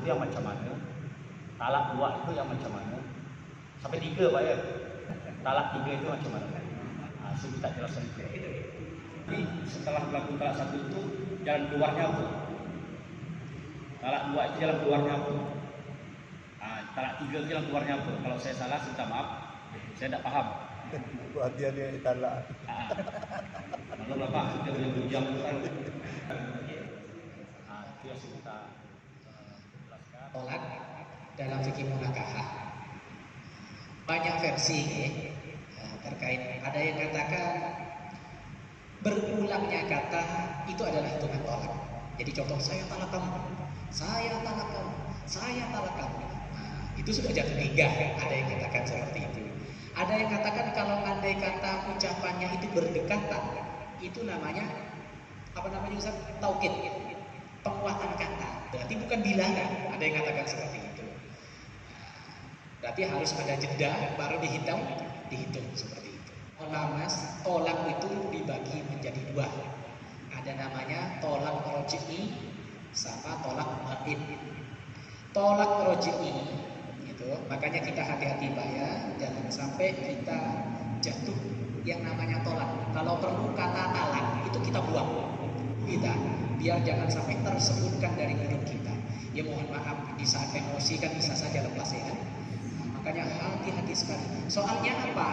yang macam mana, talak 2 itu yang macam mana, sampai 3 Pak ya, talak 3 itu macam mana kan? So kita jelaskan itu. Jadi setelah berlaku talak 1 itu jalan keluarnya apa? Talak 2 itu jalan keluarnya apa? Talak 3 itu jalan keluarnya apa? Kalau saya salah, minta maaf, saya tidak paham. Buat dia talak. Kalau Bapak sudah berjam itu kan. Itu yang kita jelaskan. Tolak dalam fikih munakahah banyak versi terkait. Ada yang katakan berulangnya kata itu adalah hitungan tolak. Jadi contoh, saya talak kamu, saya talak kamu, saya talak kamu. Itu sudah jatuh nikah. Ada yang katakan seperti itu. Ada yang katakan kalau andai kata ucapannya itu berdekatan, itu namanya apa namanya Ustaz? Taukid, penguatan kata. Berarti bukan bilangan. Ada yang katakan seperti itu. Berarti harus ada jeda baru dihitung seperti itu. Mas, tolak itu dibagi menjadi 2. Ada namanya tolak roj'i sama tolak bain. Tolak roj'i itu makanya kita hati-hati Pak ya, jangan sampai kita jatuh yang namanya tolak. Kalau perlu kata talak itu kita buang. Kita biar jangan sampai tersebutkan dari mulut kita. Ya mohon maaf, di saat emosi kan bisa saja lepas ya. Makanya hati-hati sekali. Soalnya apa?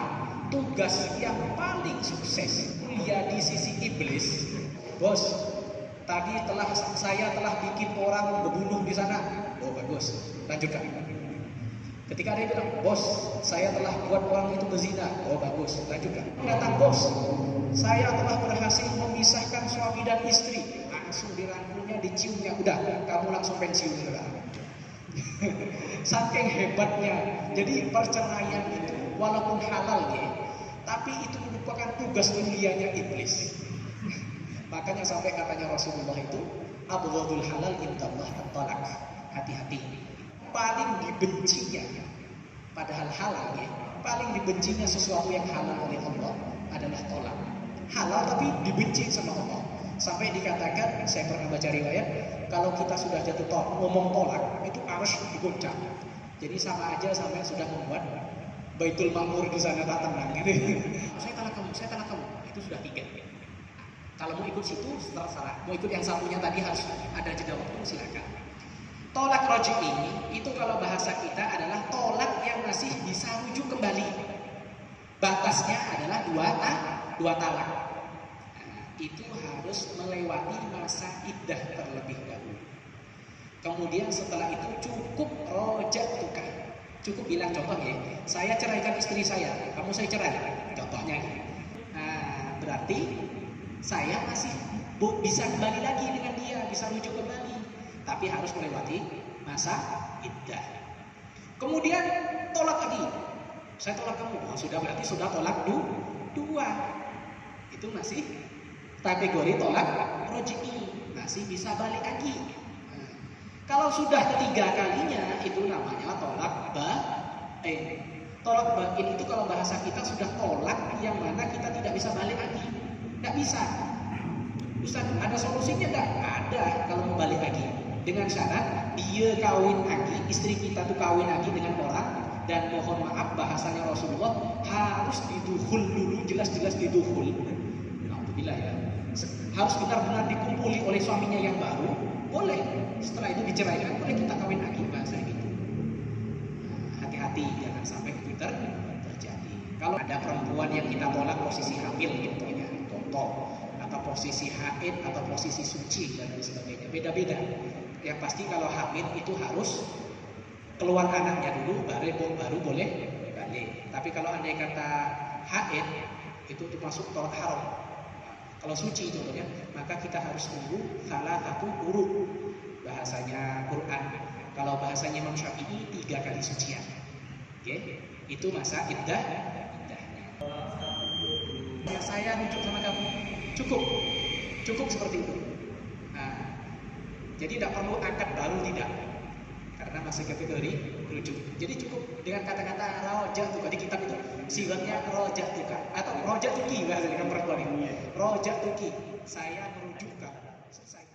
Tugas yang paling sukses kuliah di sisi iblis. Bos, tadi saya telah bikin orang berbunuh di sana. Oh bagus, lanjutkan. Ketika dia bilang, bos, saya telah buat orang itu berzina. Oh bagus, lanjutkan. Datang bos, saya telah berhasil memisahkan suami dan istri. Langsung dirangkulnya, diciumnya. Udah, kamu langsung pensiun sekarang. Saking hebatnya. Jadi perceraian itu walaupun halal ya, tapi itu merupakan tugas mulianya iblis. Makanya sampai katanya Rasulullah itu abghadul halal indallah at-talaq. Hati-hati. Paling dibencinya, padahal halal ya, paling dibencinya sesuatu yang halal oleh Allah adalah tolak. Halal tapi dibenci sama Allah. Sampai dikatakan, saya pernah baca riwayat, kalau kita sudah jatuh ngomong tolak, itu harus digoncang. Jadi sama aja sampai sudah membuat Baitul Ma'mur di sana tak tenang gitu. Saya talak kamu, itu sudah 3. Kalau mau ikut situ terserah. Mau ikut yang satunya tadi harus ada jeda waktu, silakan. Tolak roj'i ini itu kalau bahasa kita adalah tolak yang masih bisa rujuk kembali. Batasnya adalah 2 talak. Itu harus melewati masa iddah terlebih dahulu. Kemudian setelah itu cukup roja'tuka. Cukup bilang contoh ya, saya ceraikan istri saya, kamu saya cerai. Contohnya gitu. Nah, berarti saya masih bisa kembali lagi dengan dia, bisa rujuk kembali. Tapi harus melewati masa iddah. Kemudian tolak lagi. Saya tolak kamu. Oh, sudah berarti sudah tolak 2. Itu masih kategori tolak roj'i, masih bisa balik lagi. Kalau sudah 3 kalinya itu namanya tolak bain. Tolak bain itu kalau bahasa kita sudah tolak yang mana kita tidak bisa balik lagi. Tidak bisa. Ustaz, ada solusinya enggak? Ada kalau mau balik lagi. Dengan syarat dia kawin lagi, istri kita tuh kawin lagi dengan orang, dan mohon maaf bahasanya Rasulullah harus didukhul dulu, jelas-jelas didukhul. Alhamdulillah ya. Harus benar-benar dikumpuli oleh suaminya yang baru, boleh. Setelah itu diceraikan, boleh kita kawin lagi, bahasa gitu. Hati-hati jangan sampai itu terjadi. Kalau ada perempuan yang kita tolak posisi hamil gitu ya, contoh, atau posisi haid atau posisi suci dan lain sebagainya, beda-beda. Yang pasti kalau hamil itu harus keluar anaknya dulu, baru boleh balik. Tapi kalau andai kata haid itu termasuk tolak haram. Kalau suci contohnya, maka kita harus tunggu salah satu huruf bahasanya Quran. Kalau bahasanya Imam Syafi'i 3 kali sucian. Oke, itu masa iddahnya. Ya, saya rujuk sama kamu, cukup seperti itu. Nah, jadi tidak perlu akad baru, tidak, karena masih kategori rujuk. Jadi cukup dengan kata-kata roja'tuka di kitab itu, sifatnya roja'tuka atau roja'tuki bahasa dengan perempuan ini. Roja'tuki, saya merujuk kamu, selesai.